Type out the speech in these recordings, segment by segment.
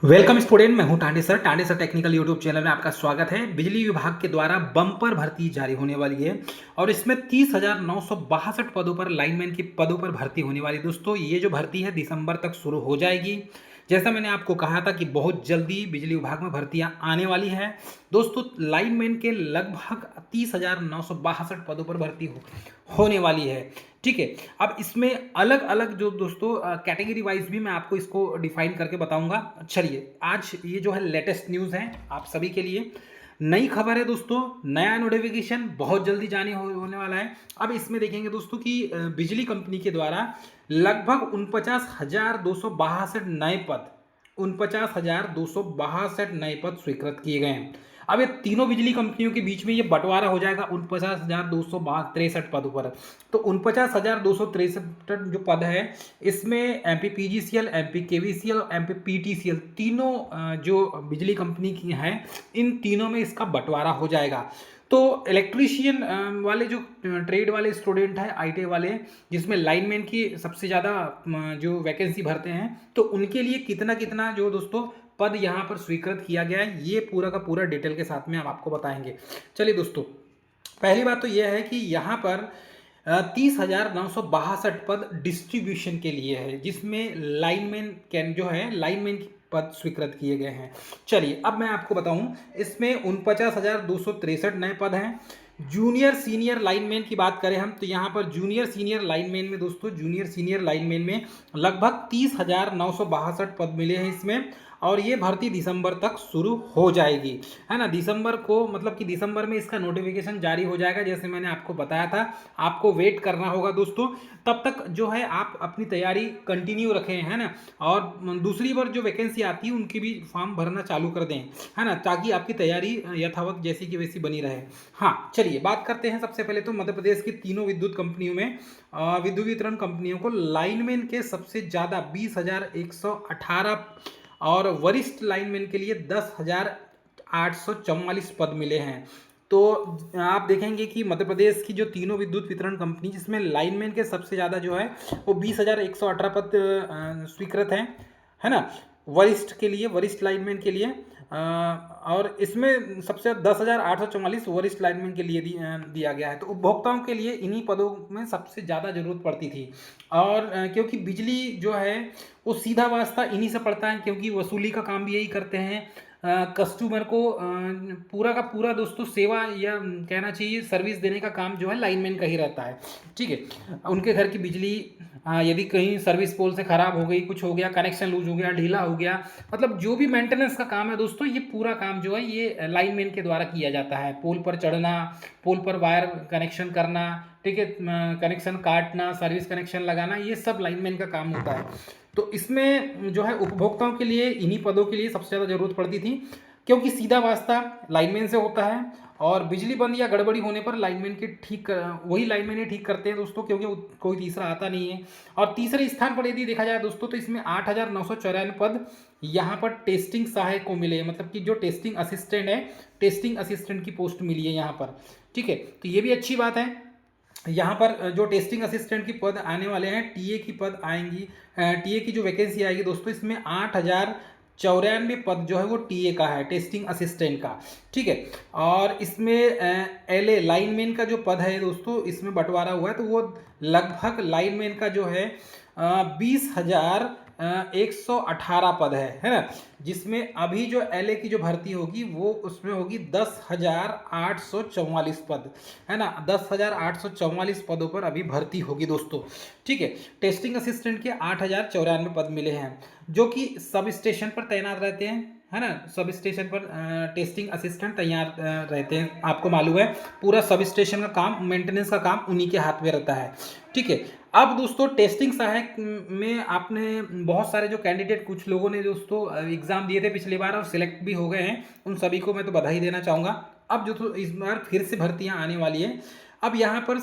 Welcome student, मैं हूं Tande sir technical YouTube channel में आपका स्वागत है। बिजली विभाग के द्वारा बम्पर भर्ती जारी होने वाली है और इसमें 30,962 पदों पर लाइनमैन की पदों पर भर्ती होने वाली है। दोस्तों, ये जो भर्ती है दिसंबर तक शुरू हो जाएगी। जैसा मैंने आपको कहा था कि बहुत जल्दी बिजली विभाग में भर्तियां आने वाली हैं। दोस्तों, लाइनमैन के लगभग 30,962 पदों पर भर्ती होने वाली है। ठीक है, अब इसमें अलग अलग जो दोस्तों कैटेगरी वाइज भी मैं आपको इसको डिफाइन करके बताऊंगा। चलिए, आज ये जो है लेटेस्ट न्यूज़ है आप सभी के लिए, नई खबर है दोस्तों। नया नोटिफिकेशन बहुत जल्दी जाने होने वाला है। अब इसमें देखेंगे दोस्तों कि बिजली कंपनी के द्वारा लगभग 49,262 नए पद 49,262 नए पद स्वीकृत किए गए हैं। अब ये तीनों बिजली कंपनियों के बीच में ये बंटवारा हो जाएगा 49,263 पदों पर। तो 49,263 जो पद है, इसमें एमपी पीजीसीएल, एमपी केवीसीएल और एमपी पीटीसीएल तीनों जो बिजली कंपनी की हैं, इन तीनों में इसका बंटवारा हो जाएगा। तो इलेक्ट्रीशियन वाले जो ट्रेड वाले स्टूडेंट हैं, आईटी वाले, जिसमें लाइनमैन की सबसे ज़्यादा जो वैकेंसी भरते हैं, तो उनके लिए कितना कितना जो दोस्तों पद यहाँ पर स्वीकृत किया गया है, ये पूरा का पूरा डिटेल के साथ में हम आपको बताएंगे। चलिए दोस्तों, पहली बात तो यह है कि यहाँ पर 30,962 पद डिस्ट्रीब्यूशन के लिए है, जिसमें लाइनमैन कैन जो है लाइनमैन की पद स्वीकृत किए गए हैं। चलिए, अब मैं आपको बताऊं, इसमें 49,263 नए पद हैं। जूनियर सीनियर लाइनमैन की बात करें हम, तो यहाँ पर जूनियर सीनियर लाइनमैन में दोस्तों, जूनियर सीनियर लाइनमैन में लगभग 30,962 पद मिले हैं इसमें, और ये भर्ती दिसंबर तक शुरू हो जाएगी, है ना। दिसंबर को मतलब कि दिसंबर में इसका नोटिफिकेशन जारी हो जाएगा, जैसे मैंने आपको बताया था। आपको वेट करना होगा दोस्तों, तब तक जो है आप अपनी तैयारी कंटिन्यू रखें, है ना। और दूसरी बार जो वैकेंसी आती है उनकी भी फॉर्म भरना चालू कर दें, है ना, ताकि आपकी तैयारी यथावत जैसी की वैसी बनी रहे। हाँ, चलिए बात करते हैं। सबसे पहले तो मध्य प्रदेश की तीनों विद्युत कंपनियों में, विद्युत वितरण कंपनियों को लाइनमैन के सबसे ज़्यादा 20,118 और वरिष्ठ लाइनमैन के लिए 10,844 पद मिले हैं। तो आप देखेंगे कि मध्य प्रदेश की जो तीनों विद्युत वितरण कंपनी, जिसमें लाइनमैन के सबसे ज़्यादा जो है वो 20,118 पद स्वीकृत हैं, है ना, वरिष्ठ के लिए, वरिष्ठ लाइनमैन के लिए। और इसमें सबसे 10,844 वरिष्ठ लाइनमैन के लिए दिया गया है। तो उपभोक्ताओं के लिए इन्हीं पदों में सबसे ज़्यादा जरूरत पड़ती थी। और क्योंकि बिजली जो है वो सीधा वास्ता इन्हीं से पड़ता है, क्योंकि वसूली का काम भी यही करते हैं। कस्टमर को पूरा का पूरा दोस्तों सेवा, या कहना चाहिए सर्विस देने का काम जो है लाइनमैन का ही रहता है। ठीक है, उनके घर की बिजली यदि कहीं सर्विस पोल से ख़राब हो गई, कुछ हो गया, कनेक्शन लूज हो गया, ढीला हो गया, मतलब जो भी मेंटेनेंस का काम है दोस्तों, ये पूरा काम जो है ये लाइनमैन के द्वारा किया जाता है। पोल पर चढ़ना, पोल पर वायर कनेक्शन करना, ठीक है, कनेक्शन काटना, सर्विस कनेक्शन लगाना, ये सब लाइनमैन का काम होता है। तो इसमें जो है उपभोक्ताओं के लिए इन्हीं पदों के लिए सबसे ज़्यादा जरूरत पड़ती थी, क्योंकि सीधा वास्ता लाइनमैन से होता है। और बिजली बंद या गड़बड़ी होने पर लाइनमैन के वही लाइनमैन ही ठीक करते हैं दोस्तों, क्योंकि कोई तीसरा आता नहीं है। और तीसरे स्थान पर यदि देखा जाए दोस्तों, तो इसमें 8,994 पद यहाँ पर टेस्टिंग सहायक को मिले, मतलब कि जो टेस्टिंग असिस्टेंट है, टेस्टिंग असिस्टेंट की पोस्ट मिली है यहाँ पर। ठीक है, तो ये भी अच्छी बात है। यहाँ पर जो टेस्टिंग असिस्टेंट की पद आने वाले हैं, टीए की पद आएंगी, टीए की जो वैकेंसी आएगी दोस्तों, इसमें 8,094 पद जो है वो टीए का है, टेस्टिंग असिस्टेंट का। ठीक है, और इसमें एलए लाइनमैन का जो पद है दोस्तों, इसमें बंटवारा हुआ है, तो वो लगभग लाइनमैन का जो है 20,118 पद है ना। जिसमें अभी जो एलए की जो भर्ती होगी वो उसमें होगी 10,844 पद, है ना। 10,844 पदों पर अभी भर्ती होगी दोस्तों। ठीक है, टेस्टिंग असिस्टेंट के 8,094 पद मिले हैं, जो कि सब स्टेशन पर तैनात रहते हैं, है ना। सब स्टेशन पर टेस्टिंग असिस्टेंट तैयार रहते हैं। आपको मालूम है पूरा सब स्टेशन का काम, मेंटेनेंस का काम उन्हीं के हाथ में रहता है। ठीक है, अब दोस्तों टेस्टिंग सहायक में आपने बहुत सारे जो कैंडिडेट, कुछ लोगों ने दोस्तों एग्जाम दिए थे पिछली बार और सिलेक्ट भी हो गए हैं, उन सभी को मैं तो बधाई देना चाहूँगा। अब जो तो इस बार फिर से भर्तियाँ आने वाली है। अब यहाँ पर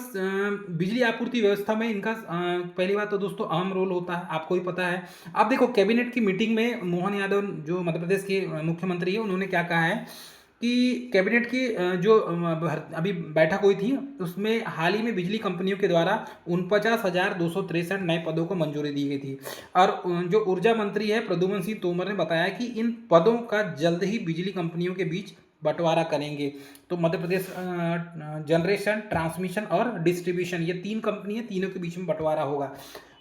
बिजली आपूर्ति व्यवस्था में इनका पहली बात तो दोस्तों अहम रोल होता है, आपको ही पता है। अब देखो, कैबिनेट की मीटिंग में मोहन यादव जो मध्य प्रदेश के मुख्यमंत्री है, उन्होंने क्या कहा है कि कैबिनेट की जो अभी बैठक हुई थी उसमें हाल ही में बिजली कंपनियों के द्वारा 49,263 नए पदों को मंजूरी दी गई थी। और जो ऊर्जा मंत्री है प्रद्युम्न सिंह तोमर ने बताया कि इन पदों का जल्द ही बिजली कंपनियों के बीच बंटवारा करेंगे। तो मध्य प्रदेश जनरेशन, ट्रांसमिशन और डिस्ट्रीब्यूशन, ये 3 कंपनी है, तीनों के बीच में बंटवारा होगा।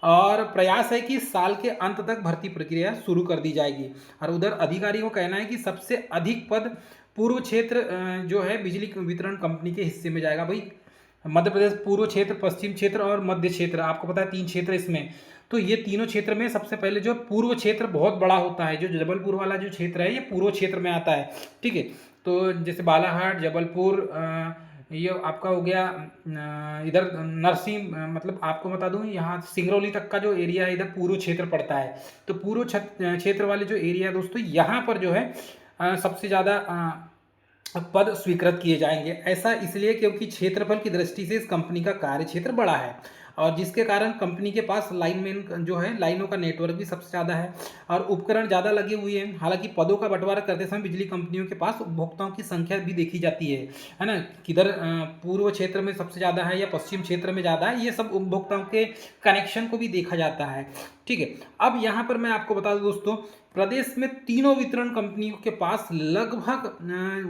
और प्रयास है कि साल के अंत तक भर्ती प्रक्रिया शुरू कर दी जाएगी। और उधर अधिकारी को कहना है कि सबसे अधिक पद पूर्व क्षेत्र जो है बिजली वितरण कंपनी के हिस्से में जाएगा। भाई मध्य प्रदेश पूर्व क्षेत्र, पश्चिम क्षेत्र और मध्य क्षेत्र, आपको पता है 3 क्षेत्र इसमें। तो ये तीनों क्षेत्र में सबसे पहले जो पूर्व क्षेत्र बहुत बड़ा होता है, जो जबलपुर वाला जो क्षेत्र है ये पूर्व क्षेत्र में आता है, ठीक है। तो जैसे बालाहाट, जबलपुर, ये आपका हो गया इधर नरसिंह, मतलब आपको बता दूं यहाँ सिंगरौली तक का जो एरिया है इधर पूर्व क्षेत्र पड़ता है। तो पूर्व क्षेत्र वाले जो एरिया है दोस्तों, यहाँ पर जो है सबसे ज़्यादा पद स्वीकृत किए जाएंगे। ऐसा इसलिए क्योंकि क्षेत्रफल की दृष्टि से इस कंपनी का कार्य क्षेत्र बड़ा है और जिसके कारण कंपनी के पास लाइनमैन जो है, लाइनों का नेटवर्क भी सबसे ज़्यादा है और उपकरण ज़्यादा लगे हुए हैं। हालांकि पदों का बंटवारा करते समय बिजली कंपनियों के पास उपभोक्ताओं की संख्या भी देखी जाती है ना, किधर पूर्व क्षेत्र में सबसे ज़्यादा है या पश्चिम क्षेत्र में ज़्यादा है, ये सब उपभोक्ताओं के कनेक्शन को भी देखा जाता है, ठीक है। अब यहाँ पर मैं आपको बता दूँ दोस्तों, प्रदेश में तीनों वितरण कंपनियों के पास लगभग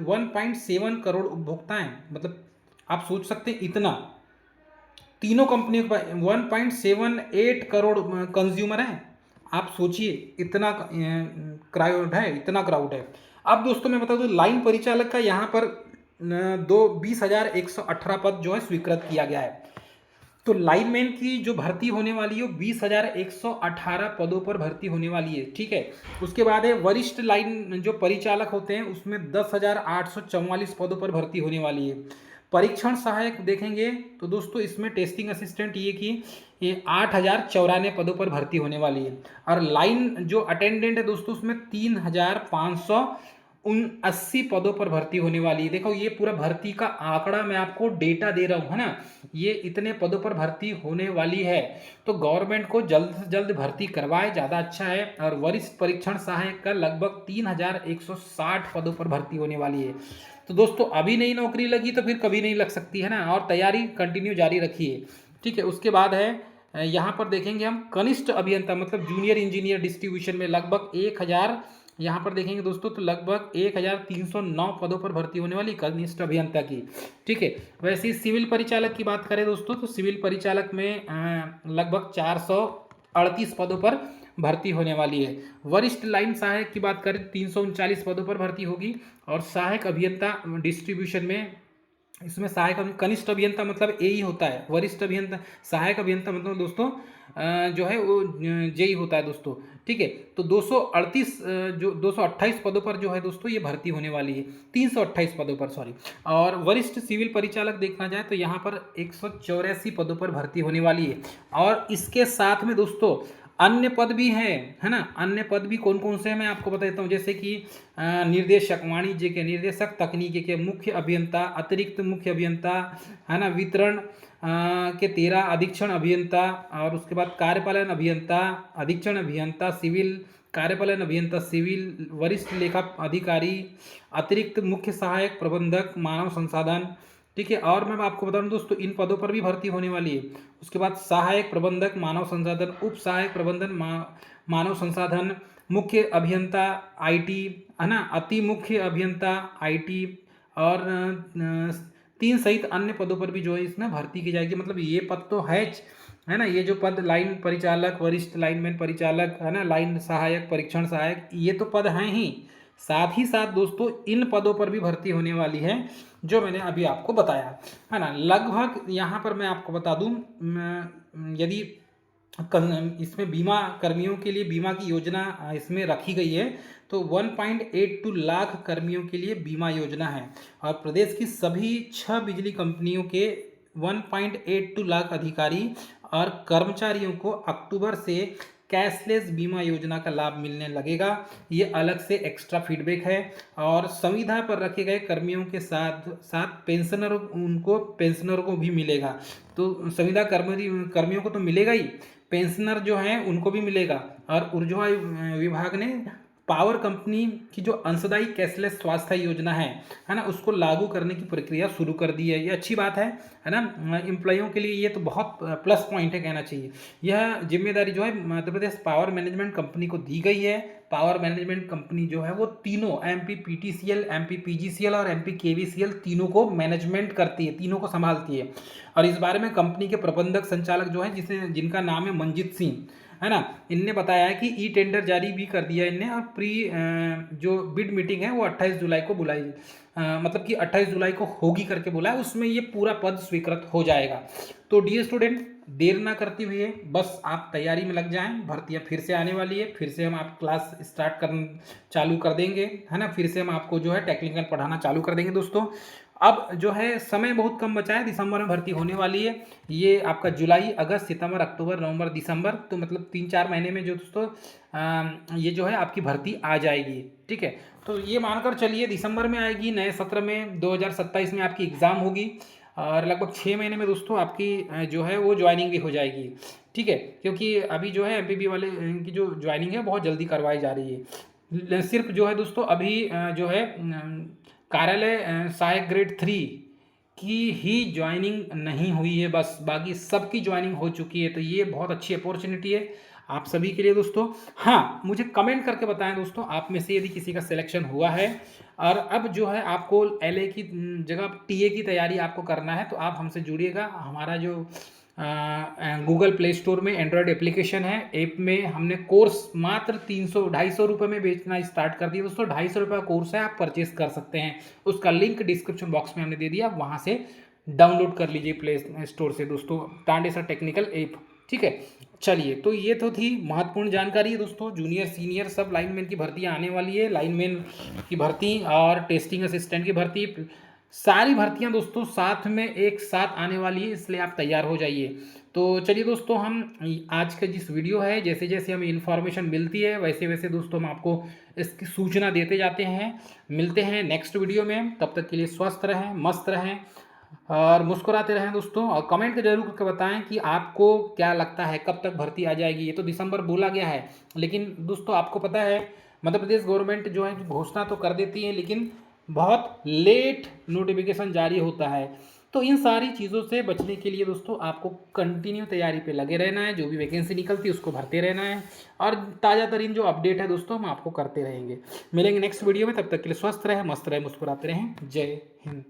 1.7 करोड़ उपभोक्ता हैं। मतलब आप सोच सकते हैं इतना, तीनों कंपनियों के पास 1.78 करोड़ कंज्यूमर हैं। आप सोचिए इतना क्राउड है, इतना क्राउड है। अब दोस्तों मैं बता दूं, लाइन परिचालक का यहाँ पर 20,118 पद जो है स्वीकृत किया गया है। तो लाइनमैन की जो भर्ती होने वाली है वो 20,118 पदों पर भर्ती होने वाली है, ठीक है। उसके बाद है वरिष्ठ लाइन जो परिचालक होते हैं उसमें 10,844 पदों पर भर्ती होने वाली है। परीक्षण सहायक देखेंगे तो दोस्तों इसमें टेस्टिंग असिस्टेंट ये 8,094 पदों पर भर्ती होने वाली है। और लाइन जो अटेंडेंट है दोस्तों उसमें 3,579 पदों पर भर्ती होने वाली है। देखो ये पूरा भर्ती का आंकड़ा मैं आपको डेटा दे रहा हूँ, है ना, ये इतने पदों पर भर्ती होने वाली है। तो गवर्नमेंट को जल्द से जल्द भर्ती करवाए, ज़्यादा अच्छा है। और वरिष्ठ परीक्षण सहायक का लगभग 3,160 पदों पर भर्ती होने वाली है। तो दोस्तों अभी नहीं नौकरी लगी तो फिर कभी नहीं लग सकती, है ना, और तैयारी कंटिन्यू जारी रखिए, ठीक है। उसके बाद है यहाँ पर देखेंगे हम कनिष्ठ अभियंता, मतलब जूनियर इंजीनियर डिस्ट्रीब्यूशन में लगभग 1,000, यहाँ पर देखेंगे दोस्तों तो लगभग 1,309 पदों पर भर्ती होने वाली कनिष्ठ अभियंता की, ठीक है। वैसे ही सिविल परिचालक की बात करें दोस्तों तो सिविल परिचालक में लगभग 438 पदों पर भर्ती होने वाली है। वरिष्ठ लाइन सहायक की बात करें 339 पदों पर भर्ती होगी। और सहायक अभियंता डिस्ट्रीब्यूशन में, इसमें सहायक कनिष्ठ अभियंता मतलब ए ही होता है, वरिष्ठ अभियंता, सहायक अभियंता मतलब दोस्तों जो है वो जेई होता है दोस्तों, ठीक है। तो 238 जो 228 पदों पर जो है दोस्तों ये भर्ती होने वाली है, 328 पदों पर, सॉरी। और वरिष्ठ सिविल परिचालक देखा जाए तो यहाँ पर 184 पदों पर भर्ती होने वाली है। और इसके साथ में दोस्तों अन्य पद भी हैं, है ना, अन्य पद भी कौन कौन से हैं मैं आपको बता देता हूँ। जैसे कि निर्देशक वाणिज्य के, निर्देशक तकनीकी के, मुख्य अभियंता, अतिरिक्त मुख्य अभियंता, है ना, वितरण के 13, अधीक्षण अभियंता, और उसके बाद कार्यपालन अभियंता, अधीक्षण अभियंता सिविल, कार्यपालन अभियंता सिविल, वरिष्ठ लेखा अधिकारी, अतिरिक्त मुख्य सहायक प्रबंधक मानव संसाधन, ठीक है। और मैं आपको बता दूं दोस्तों इन पदों पर भी भर्ती होने वाली है। उसके बाद सहायक प्रबंधक मानव संसाधन, उप सहायक प्रबंधन मानव संसाधन, मुख्य अभियंता आईटी, है ना, अति मुख्य अभियंता आईटी, और 3 सहित अन्य पदों पर भी जो है इसमें भर्ती की जाएगी। मतलब ये पद तो है ना, ये जो पद लाइन परिचालक, वरिष्ठ लाइनमैन परिचालक, है ना, लाइन सहायक, परीक्षण सहायक, ये तो पद हैं ही। साथ ही साथ दोस्तों इन पदों पर भी भर्ती होने वाली है जो मैंने अभी आपको बताया, है ना। लगभग यहाँ पर मैं आपको बता दूं, यदि इसमें बीमा कर्मियों के लिए बीमा की योजना इसमें रखी गई है तो 1.82 लाख कर्मियों के लिए बीमा योजना है। और प्रदेश की सभी 6 बिजली कंपनियों के 1.82 लाख अधिकारी और कर्मचारियों को अक्टूबर से कैशलेस बीमा योजना का लाभ मिलने लगेगा। ये अलग से एक्स्ट्रा फीडबैक है। और संविदा पर रखे गए कर्मियों के साथ साथ पेंशनरों को भी मिलेगा। तो संविदा कर्मियों को तो मिलेगा ही, पेंशनर जो हैं उनको भी मिलेगा। और ऊर्जा विभाग ने पावर कंपनी की जो अंशदायी कैशलेस स्वास्थ्य योजना है ना, उसको लागू करने की प्रक्रिया शुरू कर दी है। ये अच्छी बात है ना, एम्प्लॉयों के लिए ये तो बहुत प्लस पॉइंट है कहना चाहिए। यह जिम्मेदारी जो है Madhya Pradesh power management company को दी गई है। पावर मैनेजमेंट कंपनी जो है वो तीनों एमपी पीटीसीएल, एमपी पीजीसीएल और एमपी केवीसीएल तीनों को मैनेजमेंट करती है, तीनों को संभालती है। और इस बारे में कंपनी के प्रबंधक संचालक जो है जिनका नाम है मंजीत सिंह, है ना, इनने बताया है कि ई टेंडर जारी भी कर दिया इनने, और जो बिड मीटिंग है वो 28 जुलाई को बुलाई, मतलब कि 28 जुलाई को होगी करके बोला है, उसमें ये पूरा पद स्वीकृत हो जाएगा। तो डियर स्टूडेंट, देर ना करते हुए बस आप तैयारी में लग जाएं, भर्तियां फिर से आने वाली है, फिर से हम आप क्लास स्टार्ट कर चालू कर देंगे, है ना, फिर से हम आपको जो है टेक्निकल पढ़ाना चालू कर देंगे दोस्तों। अब जो है समय बहुत कम बचा है, दिसंबर में भर्ती होने वाली है। ये आपका जुलाई, अगस्त, सितंबर, अक्टूबर, नवंबर, दिसंबर, तो मतलब 3-4 महीने में जो दोस्तों ये जो है आपकी भर्ती आ जाएगी। ठीक है, तो ये मानकर चलिए दिसंबर में आएगी, नए सत्र में 2027 में आपकी एग्ज़ाम होगी, और लगभग 6 महीने में दोस्तों आपकी जो है वो ज्वाइनिंग भी हो जाएगी। ठीक है, क्योंकि अभी जो है एमपीपी वाले की जो ज्वाइनिंग है बहुत जल्दी करवाई जा रही है। सिर्फ जो है दोस्तों अभी जो है कार्यालय सहायक ग्रेड 3 की ही ज्वाइनिंग नहीं हुई है, बस बाकी सबकी ज्वाइनिंग हो चुकी है। तो ये बहुत अच्छी अपॉर्चुनिटी है आप सभी के लिए दोस्तों। हाँ, मुझे कमेंट करके बताएं दोस्तों, आप में से यदि किसी का सिलेक्शन हुआ है और अब जो है आपको एलए की जगह टीए की तैयारी आपको करना है, तो आप हमसे जुड़िएगा। हमारा जो गूगल प्ले स्टोर में एंड्रॉयड एप्लीकेशन है, ऐप में हमने कोर्स मात्र 300-250 रुपये में बेचना स्टार्ट कर दिया दोस्तों। 250 रुपये का कोर्स है, आप परचेस कर सकते हैं। उसका लिंक डिस्क्रिप्शन बॉक्स में हमने दे दिया, वहाँ से डाउनलोड कर लीजिए प्ले स्टोर से दोस्तों, तांडेसर टेक्निकल ऐप। ठीक है, चलिए, तो ये तो थी महत्वपूर्ण जानकारी दोस्तों। जूनियर सीनियर सब लाइनमैन की भर्तियाँ आने वाली है, लाइनमैन की भर्ती और टेस्टिंग असिस्टेंट की भर्ती, सारी भर्तियां दोस्तों साथ में एक साथ आने वाली है, इसलिए आप तैयार हो जाइए। तो चलिए दोस्तों, हम आज का जिस वीडियो है, जैसे जैसे हमें इन्फॉर्मेशन मिलती है वैसे वैसे दोस्तों हम आपको इसकी सूचना देते जाते हैं। मिलते हैं नेक्स्ट वीडियो में, तब तक के लिए स्वस्थ रहें, मस्त रहें और मुस्कुराते रहें दोस्तों। और कमेंट के जरूर करके बताएं कि आपको क्या लगता है कब तक भर्ती आ जाएगी। ये तो दिसंबर बोला गया है, लेकिन दोस्तों आपको पता है मध्य प्रदेश गवर्नमेंट जो है घोषणा तो कर देती है, लेकिन बहुत लेट नोटिफिकेशन जारी होता है। तो इन सारी चीज़ों से बचने के लिए दोस्तों आपको कंटिन्यू तैयारी पे लगे रहना है, जो भी वैकेंसी निकलती है उसको भरते रहना है, और ताज़ा तरीन जो अपडेट है दोस्तों हम आपको करते रहेंगे। मिलेंगे नेक्स्ट वीडियो में, तब तक के लिए स्वस्थ रहें, मस्त रहें, मुस्कुराते रहें। जय हिंद।